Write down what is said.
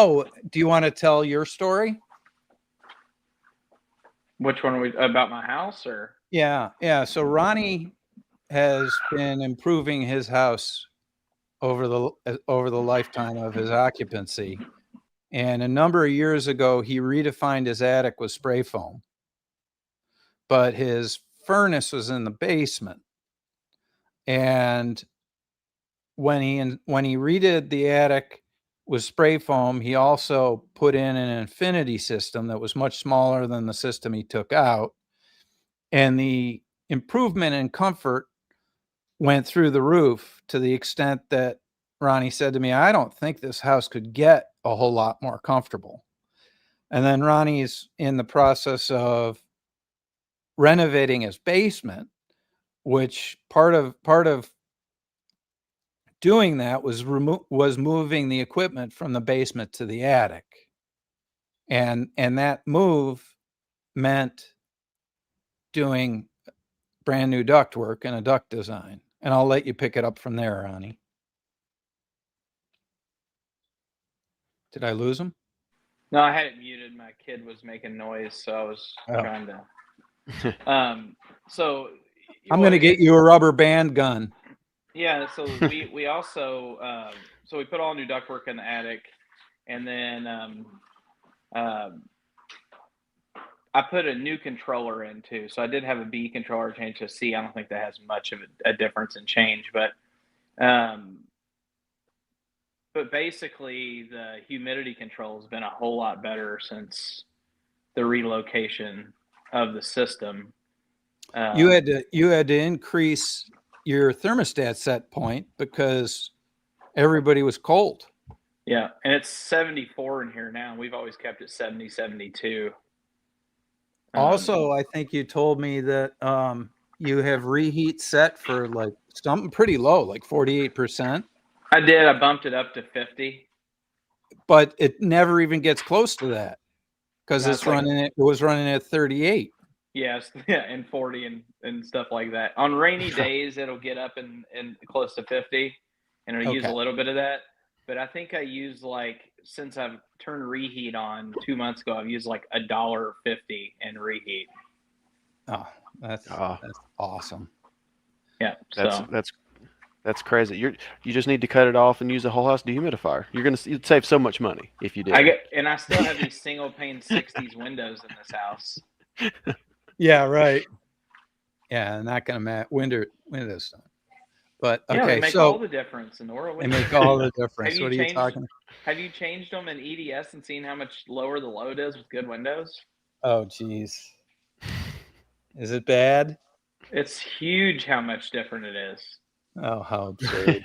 Oh, do you want to tell your story? Which one are we about, my house or? Yeah. So Ronnie has been improving his house over the lifetime of his occupancy. And a number of years ago, he redefined his attic with spray foam, but his furnace was in the basement. And when he redid the attic with spray foam, he also put in an infinity system that was much smaller than the system he took out. And the improvement in comfort went through the roof to the extent that Ronnie said to me, I don't think this house could get a whole lot more comfortable. And then Ronnie's in the process of renovating his basement, which part of doing that was moving the equipment from the basement to the attic. And that move meant doing brand new ductwork and a duct design. And I'll let you pick it up from there, Ronnie. Did I lose him? No, I had it muted. My kid was making noise, so I was trying to. So I'm going to get you a rubber band gun. Yeah. So we also so we put all new ductwork in the attic, and then I put a new controller in too. So I did have a B controller change to C. I don't think that has much of a difference in change, but basically the humidity control has been a whole lot better since the relocation of the system. You had to increase your thermostat set point because everybody was cold. Yeah, and it's 74 in here now. We've always kept it 70, 72. Also, I think you told me that you have reheat set for like something pretty low, like 48%. I did. I bumped it up to 50. But it never even gets close to that because it was running at 38. Yes, yeah, and 40 and stuff like that. On rainy days, it'll get up and close to 50, and it'll use a little bit of that. But I think I use since I've turned reheat on 2 months ago, I've used like $1.50 in reheat. Oh, that's awesome. Yeah, that's crazy. You just need to cut it off and use the whole house dehumidifier. You'd save so much money if you did. I still have these single pane 60s windows in this house. Yeah, right. Yeah, not going to match windows time. But okay, they make all the difference in the world. They make all the difference. What are you talking? Have you changed them in EDS and seen how much lower the load is with good windows? Oh, geez. Is it bad? It's huge how much different it is. Oh, how absurd.